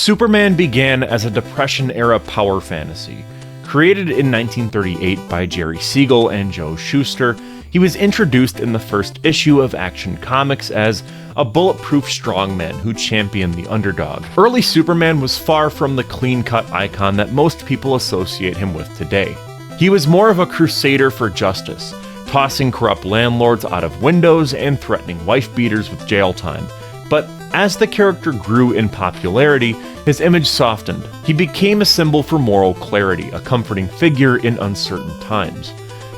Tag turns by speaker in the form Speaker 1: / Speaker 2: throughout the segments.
Speaker 1: Superman began as a Depression-era power fantasy. Created in 1938 by Jerry Siegel and Joe Shuster, he was introduced in the first issue of Action Comics as a bulletproof strongman who championed the underdog. Early Superman was far from the clean-cut icon that most people associate him with today. He was more of a crusader for justice, tossing corrupt landlords out of windows and threatening wife-beaters with jail time. But as the character grew in popularity, his image softened. He became a symbol for moral clarity, a comforting figure in uncertain times.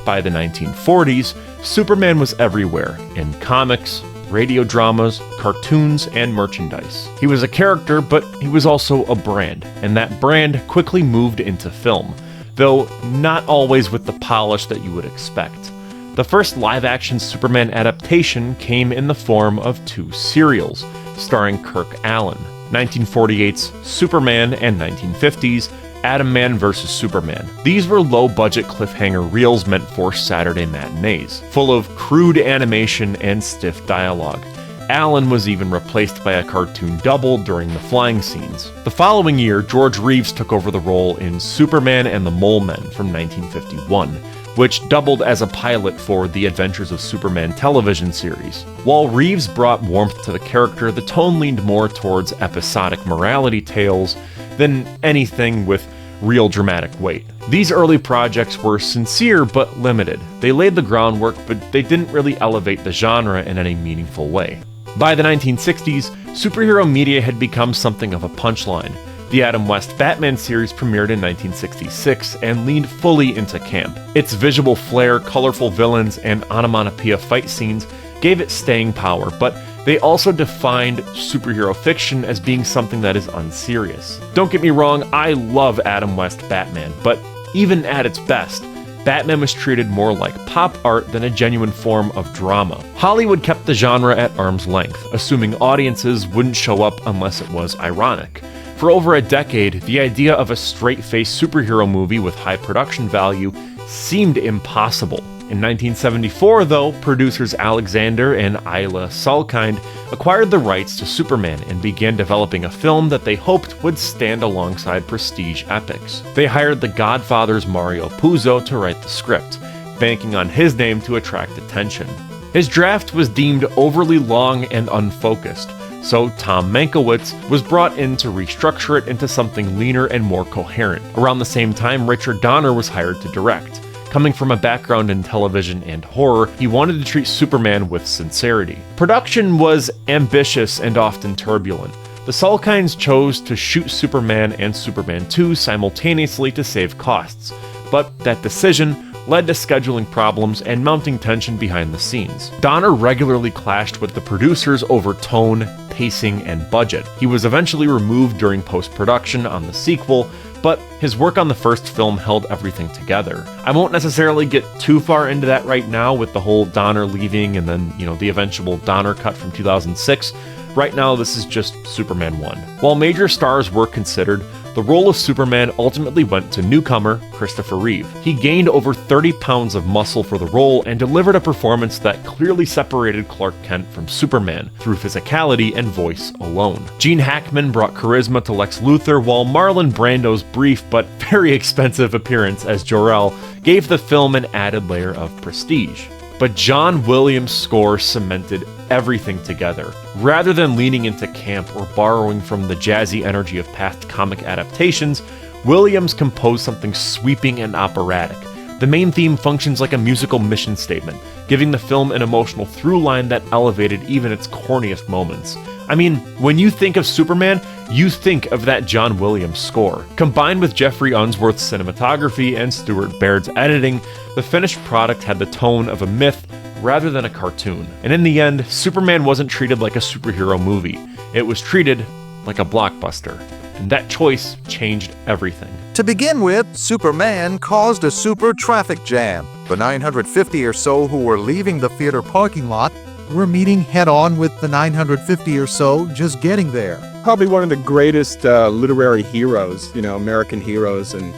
Speaker 1: By the 1940s, Superman was everywhere, in comics, radio dramas, cartoons, and merchandise. He was a character, but he was also a brand, and that brand quickly moved into film, though not always with the polish that you would expect. The first live-action Superman adaptation came in the form of 2 serials, starring Kirk Alyn, 1948's Superman and 1950's Atom Man vs. Superman. These were low-budget cliffhanger reels meant for Saturday matinees, full of crude animation and stiff dialogue. Alyn was even replaced by a cartoon double during the flying scenes. The following year, George Reeves took over the role in Superman and the Mole Men from 1951, which doubled as a pilot for the Adventures of Superman television series. While Reeves brought warmth to the character, the tone leaned more towards episodic morality tales than anything with real dramatic weight. These early projects were sincere but limited. They laid the groundwork, but they didn't really elevate the genre in any meaningful way. By the 1960s, superhero media had become something of a punchline. The Adam West Batman series premiered in 1966 and leaned fully into camp. Its visual flair, colorful villains, and onomatopoeia fight scenes gave it staying power, but they also defined superhero fiction as being something that is unserious. Don't get me wrong, I love Adam West Batman, but even at its best, Batman was treated more like pop art than a genuine form of drama. Hollywood kept the genre at arm's length, assuming audiences wouldn't show up unless it was ironic. For over a decade, the idea of a straight-faced superhero movie with high production value seemed impossible. In 1974, though, producers Alexander and Ila Salkind acquired the rights to Superman and began developing a film that they hoped would stand alongside prestige epics. They hired The Godfather's Mario Puzo to write the script, banking on his name to attract attention. His draft was deemed overly long and unfocused, so Tom Mankiewicz was brought in to restructure it into something leaner and more coherent. Around the same time, Richard Donner was hired to direct. Coming from a background in television and horror, he wanted to treat Superman with sincerity. Production was ambitious and often turbulent. The Salkinds chose to shoot Superman and Superman 2 simultaneously to save costs, but that decision led to scheduling problems and mounting tension behind the scenes. Donner regularly clashed with the producers over tone, pacing, and budget. He was eventually removed during post-production on the sequel, but his work on the first film held everything together. I won't necessarily get too far into that right now with the whole Donner leaving and then, the eventual Donner cut from 2006. Right now, this is just Superman 1. While major stars were considered, the role of Superman ultimately went to newcomer Christopher Reeve. He gained over 30 pounds of muscle for the role and delivered a performance that clearly separated Clark Kent from Superman through physicality and voice alone. Gene Hackman brought charisma to Lex Luthor, while Marlon Brando's brief but very expensive appearance as Jor-El gave the film an added layer of prestige. But John Williams' score cemented everything together. Rather than leaning into camp or borrowing from the jazzy energy of past comic adaptations, Williams composed something sweeping and operatic. The main theme functions like a musical mission statement, giving the film an emotional through line that elevated even its corniest moments. I mean, when you think of Superman, you think of that John Williams score. Combined with Jeffrey Unsworth's cinematography and Stuart Baird's editing, the finished product had the tone of a myth rather than a cartoon. And in the end, Superman wasn't treated like a superhero movie. It was treated like a blockbuster. And that choice changed everything.
Speaker 2: To begin with, Superman caused a super traffic jam. The 950 or so who were leaving the theater parking lot were meeting head-on with the 950 or so just getting there.
Speaker 3: Probably one of the greatest literary heroes, American heroes, and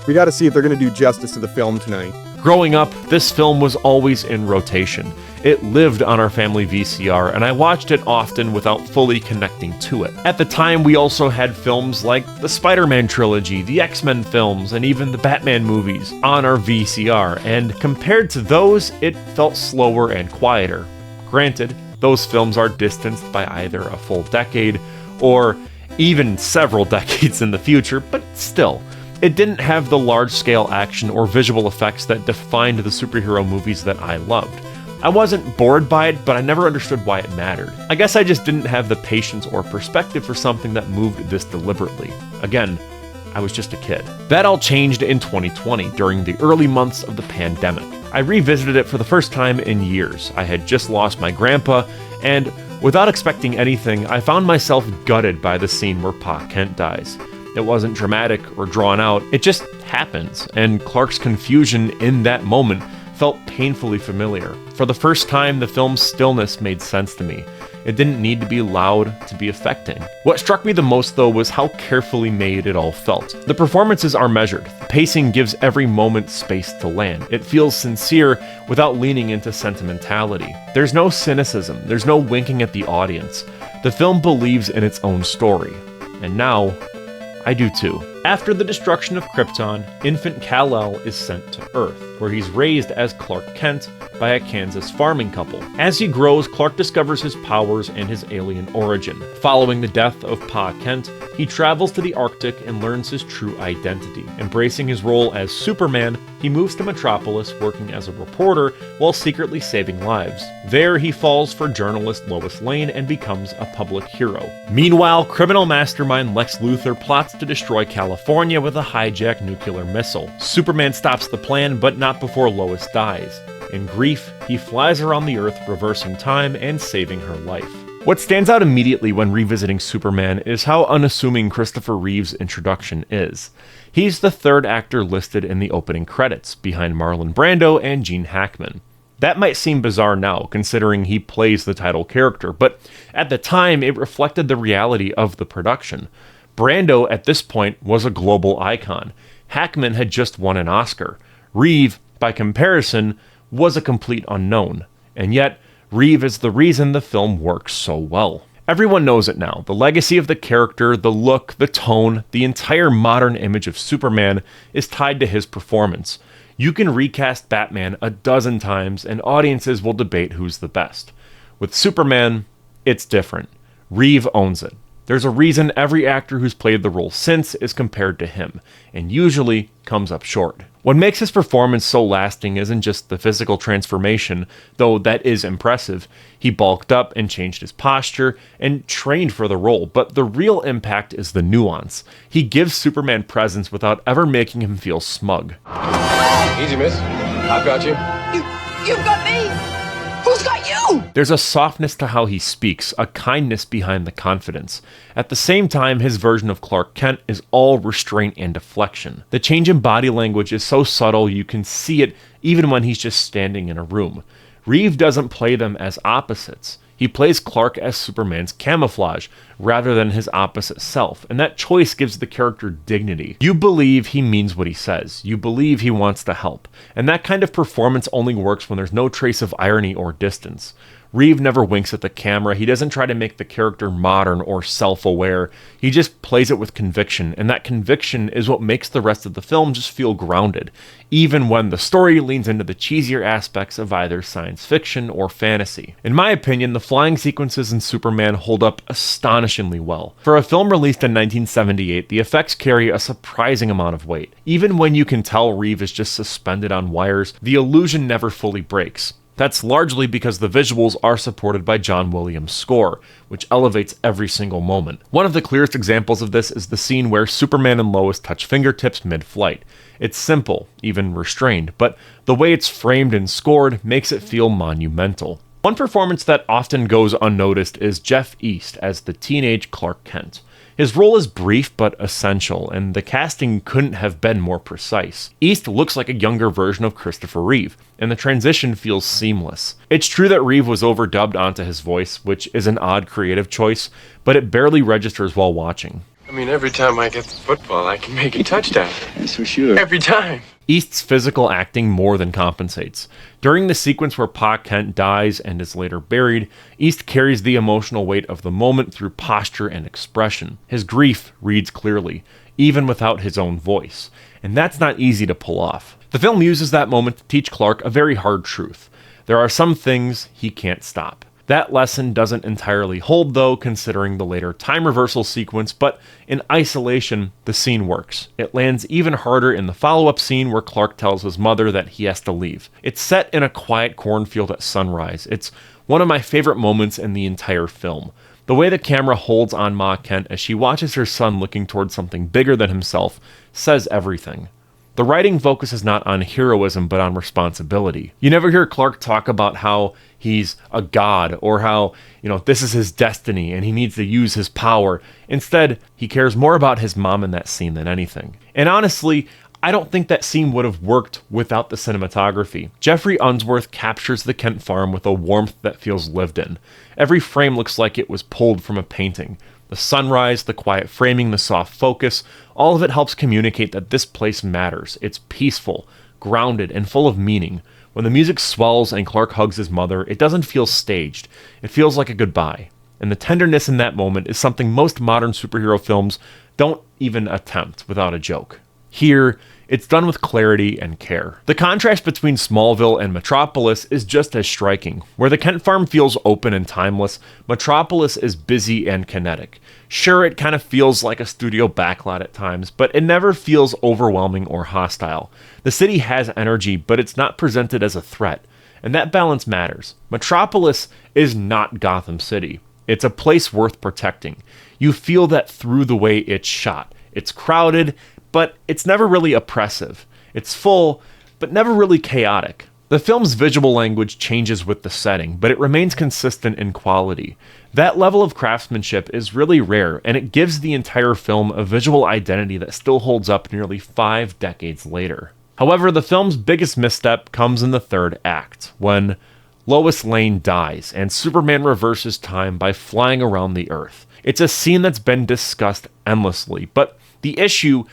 Speaker 3: we got to see if they're going to do justice to the film tonight.
Speaker 1: Growing up, this film was always in rotation. It lived on our family VCR, and I watched it often without fully connecting to it. At the time, we also had films like the Spider-Man trilogy, the X-Men films, and even the Batman movies on our VCR, and compared to those, it felt slower and quieter. Granted, those films are distanced by either a full decade or even several decades in the future, but still, it didn't have the large-scale action or visual effects that defined the superhero movies that I loved. I wasn't bored by it, but I never understood why it mattered. I guess I just didn't have the patience or perspective for something that moved this deliberately. Again, I was just a kid. That all changed in 2020 during the early months of the pandemic. I revisited it for the first time in years. I had just lost my grandpa, and without expecting anything, I found myself gutted by the scene where Pa Kent dies. It wasn't dramatic or drawn out, it just happens, and Clark's confusion in that moment felt painfully familiar. For the first time, the film's stillness made sense to me. It didn't need to be loud to be affecting. What struck me the most, though, was how carefully made it all felt. The performances are measured. The pacing gives every moment space to land. It feels sincere without leaning into sentimentality. There's no cynicism. There's no winking at the audience. The film believes in its own story. And now, I do too. After the destruction of Krypton, infant Kal-El is sent to Earth, where he's raised as Clark Kent by a Kansas farming couple. As he grows, Clark discovers his powers and his alien origin. Following the death of Pa Kent, he travels to the Arctic and learns his true identity. Embracing his role as Superman, he moves to Metropolis working as a reporter while secretly saving lives. There, he falls for journalist Lois Lane and becomes a public hero. Meanwhile, criminal mastermind Lex Luthor plots to destroy California with a hijacked nuclear missile. Superman stops the plan, but not before Lois dies. In grief, he flies around the Earth, reversing time and saving her life. What stands out immediately when revisiting Superman is how unassuming Christopher Reeve's introduction is. He's the third actor listed in the opening credits, behind Marlon Brando and Gene Hackman. That might seem bizarre now, considering he plays the title character, but at the time it reflected the reality of the production. Brando, at this point, was a global icon. Hackman had just won an Oscar. Reeve, by comparison, was a complete unknown. And yet, Reeve is the reason the film works so well. Everyone knows it now. The legacy of the character, the look, the tone, the entire modern image of Superman is tied to his performance. You can recast Batman a dozen times and audiences will debate who's the best. With Superman, it's different. Reeve owns it. There's a reason every actor who's played the role since is compared to him, and usually comes up short. What makes his performance so lasting isn't just the physical transformation, though that is impressive. He bulked up and changed his posture and trained for the role, but the real impact is the nuance. He gives Superman presence without ever making him feel smug.
Speaker 4: Easy, miss. I've got you.
Speaker 5: You've got me! Who's got you?
Speaker 1: There's a softness to how he speaks, a kindness behind the confidence. At the same time, his version of Clark Kent is all restraint and deflection. The change in body language is so subtle you can see it even when he's just standing in a room. Reeve doesn't play them as opposites. He plays Clark as Superman's camouflage, rather than his opposite self, and that choice gives the character dignity. You believe he means what he says. You believe he wants to help. And that kind of performance only works when there's no trace of irony or distance. Reeve never winks at the camera. He doesn't try to make the character modern or self-aware. He just plays it with conviction, and that conviction is what makes the rest of the film just feel grounded, even when the story leans into the cheesier aspects of either science fiction or fantasy. In my opinion, the flying sequences in Superman hold up astonishingly well. For a film released in 1978, the effects carry a surprising amount of weight. Even when you can tell Reeve is just suspended on wires, the illusion never fully breaks. That's largely because the visuals are supported by John Williams' score, which elevates every single moment. One of the clearest examples of this is the scene where Superman and Lois touch fingertips mid-flight. It's simple, even restrained, but the way it's framed and scored makes it feel monumental. One performance that often goes unnoticed is Jeff East as the teenage Clark Kent. His role is brief but essential, and the casting couldn't have been more precise. East looks like a younger version of Christopher Reeve, and the transition feels seamless. It's true that Reeve was overdubbed onto his voice, which is an odd creative choice, but it barely registers while watching.
Speaker 4: I mean, every time I get the football, I can make a touchdown.
Speaker 6: That's for sure.
Speaker 4: Every time.
Speaker 1: East's physical acting more than compensates. During the sequence where Pa Kent dies and is later buried, East carries the emotional weight of the moment through posture and expression. His grief reads clearly, even without his own voice, and that's not easy to pull off. The film uses that moment to teach Clark a very hard truth. There are some things he can't stop. That lesson doesn't entirely hold though, considering the later time reversal sequence, but in isolation, the scene works. It lands even harder in the follow-up scene where Clark tells his mother that he has to leave. It's set in a quiet cornfield at sunrise. It's one of my favorite moments in the entire film. The way the camera holds on Ma Kent as she watches her son looking towards something bigger than himself says everything. The writing focuses not on heroism, but on responsibility. You never hear Clark talk about how he's a god or how, this is his destiny and he needs to use his power. Instead, he cares more about his mom in that scene than anything. And honestly, I don't think that scene would have worked without the cinematography. Jeffrey Unsworth captures the Kent farm with a warmth that feels lived in. Every frame looks like it was pulled from a painting. The sunrise, the quiet framing, the soft focus, all of it helps communicate that this place matters. It's peaceful, grounded, and full of meaning. When the music swells and Clark hugs his mother, it doesn't feel staged. It feels like a goodbye. And the tenderness in that moment is something most modern superhero films don't even attempt without a joke. Here, it's done with clarity and care. The contrast between Smallville and Metropolis is just as striking. Where the Kent farm feels open and timeless, Metropolis is busy and kinetic. Sure, it kind of feels like a studio backlot at times, but it never feels overwhelming or hostile. The city has energy, but it's not presented as a threat, and that balance matters. Metropolis is not Gotham City. It's a place worth protecting. You feel that through the way it's shot. It's crowded, but it's never really oppressive. It's full, but never really chaotic. The film's visual language changes with the setting, but it remains consistent in quality. That level of craftsmanship is really rare, and it gives the entire film a visual identity that still holds up nearly 5 decades later. However, the film's biggest misstep comes in the third act, when Lois Lane dies, and Superman reverses time by flying around the Earth. It's a scene that's been discussed endlessly, but the issue,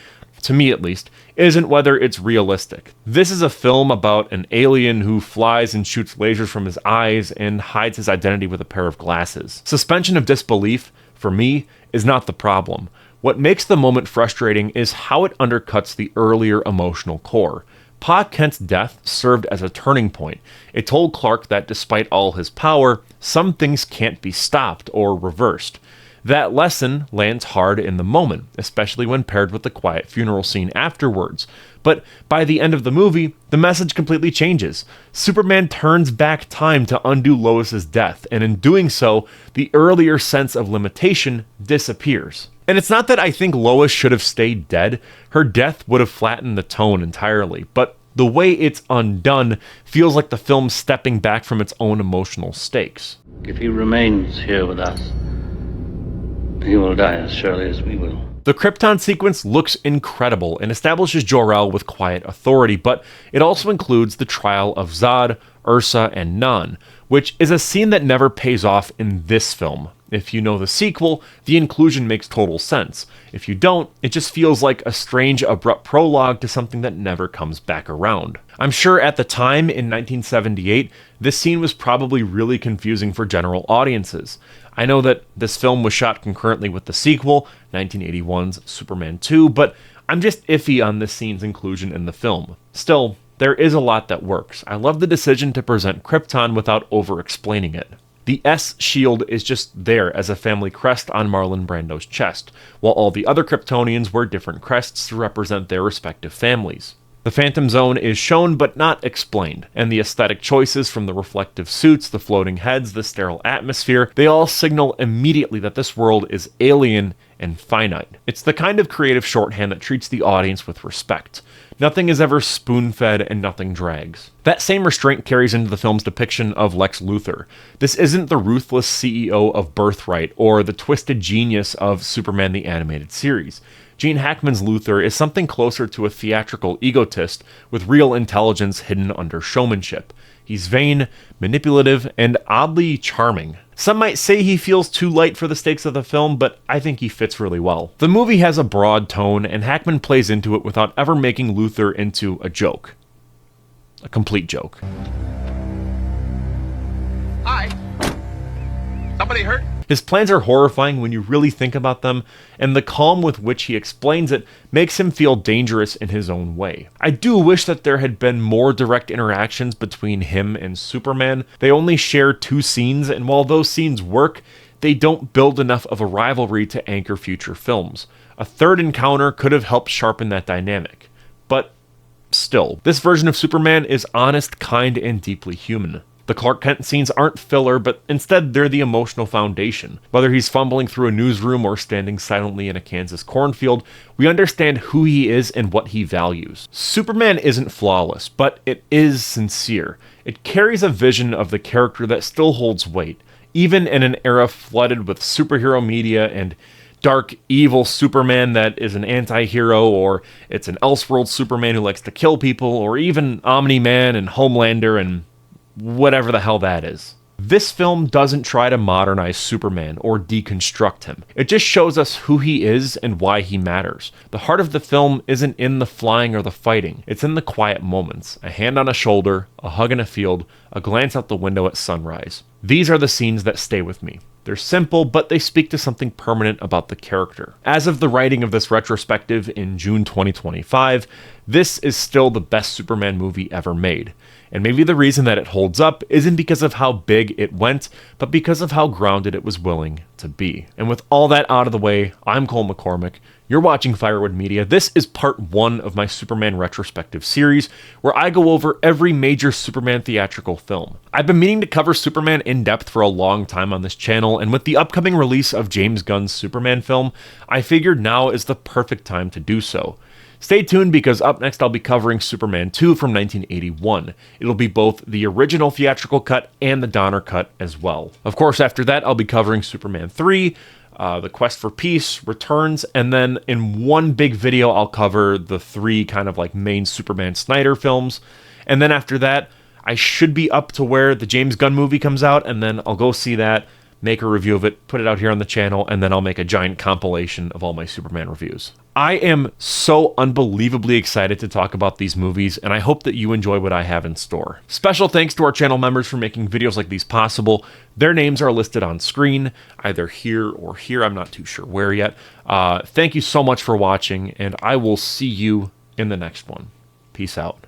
Speaker 1: to me at least, isn't whether it's realistic. This is a film about an alien who flies and shoots lasers from his eyes and hides his identity with a pair of glasses. Suspension of disbelief, for me, is not the problem. What makes the moment frustrating is how it undercuts the earlier emotional core. Pa Kent's death served as a turning point. It told Clark that despite all his power, some things can't be stopped or reversed. That lesson lands hard in the moment, especially when paired with the quiet funeral scene afterwards. But by the end of the movie, the message completely changes. Superman turns back time to undo Lois's death, and in doing so, the earlier sense of limitation disappears. And it's not that I think Lois should have stayed dead. Her death would have flattened the tone entirely, but the way it's undone feels like the film stepping back from its own emotional stakes.
Speaker 6: If he remains here with us, he will die as surely as we will.
Speaker 1: The Krypton sequence looks incredible and establishes Jor-El with quiet authority, but it also includes the trial of Zod, Ursa, and Nan, which is a scene that never pays off in this film. If you know the sequel, the inclusion makes total sense. If you don't, it just feels like a strange, abrupt prologue to something that never comes back around. I'm sure at the time, in 1978, this scene was probably really confusing for general audiences. I know that this film was shot concurrently with the sequel, 1981's Superman 2, but I'm just iffy on this scene's inclusion in the film. Still, there is a lot that works. I love the decision to present Krypton without over-explaining it. The S shield is just there as a family crest on Marlon Brando's chest, while all the other Kryptonians wear different crests to represent their respective families. The Phantom Zone is shown but not explained, and the aesthetic choices from the reflective suits, the floating heads, the sterile atmosphere, they all signal immediately that this world is alien and finite. It's the kind of creative shorthand that treats the audience with respect. Nothing is ever spoon-fed and nothing drags. That same restraint carries into the film's depiction of Lex Luthor. This isn't the ruthless CEO of Birthright or the twisted genius of Superman the Animated Series. Gene Hackman's Luthor is something closer to a theatrical egotist with real intelligence hidden under showmanship. He's vain, manipulative, and oddly charming. Some might say he feels too light for the stakes of the film, but I think he fits really well. The movie has a broad tone, and Hackman plays into it without ever making Luthor into a joke. A complete joke.
Speaker 4: Hi. Somebody hurt?
Speaker 1: His plans are horrifying when you really think about them, and the calm with which he explains it makes him feel dangerous in his own way. I do wish that there had been more direct interactions between him and Superman. They only share 2 scenes, and while those scenes work, they don't build enough of a rivalry to anchor future films. A third encounter could have helped sharpen that dynamic. But still, this version of Superman is honest, kind, and deeply human. The Clark Kent scenes aren't filler, but instead they're the emotional foundation. Whether he's fumbling through a newsroom or standing silently in a Kansas cornfield, we understand who he is and what he values. Superman isn't flawless, but it is sincere. It carries a vision of the character that still holds weight, even in an era flooded with superhero media and dark, evil Superman that is an anti-hero, or it's an Elseworld Superman who likes to kill people, or even Omni-Man and Homelander and whatever the hell that is. This film doesn't try to modernize Superman or deconstruct him. It just shows us who he is and why he matters. The heart of the film isn't in the flying or the fighting. It's in the quiet moments. A hand on a shoulder, a hug in a field, a glance out the window at sunrise. These are the scenes that stay with me. They're simple, but they speak to something permanent about the character. As of the writing of this retrospective in June 2025, this is still the best Superman movie ever made. And maybe the reason that it holds up isn't because of how big it went, but because of how grounded it was willing to be. And with all that out of the way, I'm Cole McCormick. You're watching Firewood Media. This is part 1 of my Superman retrospective series, where I go over every major Superman theatrical film. I've been meaning to cover Superman in depth for a long time on this channel, and with the upcoming release of James Gunn's Superman film, I figured now is the perfect time to do so. Stay tuned, because up next I'll be covering Superman 2 from 1981. It'll be both the original theatrical cut and the Donner cut as well. Of course, after that I'll be covering Superman 3, The Quest for Peace, Returns, and then in one big video I'll cover the 3 kind of like main Superman Snyder films. And then after that, I should be up to where the James Gunn movie comes out, and then I'll go see that, make a review of it, put it out here on the channel, and then I'll make a giant compilation of all my Superman reviews. I am so unbelievably excited to talk about these movies, and I hope that you enjoy what I have in store. Special thanks to our channel members for making videos like these possible. Their names are listed on screen, either here or here. I'm not too sure where yet. Thank you so much for watching, and I will see you in the next one. Peace out.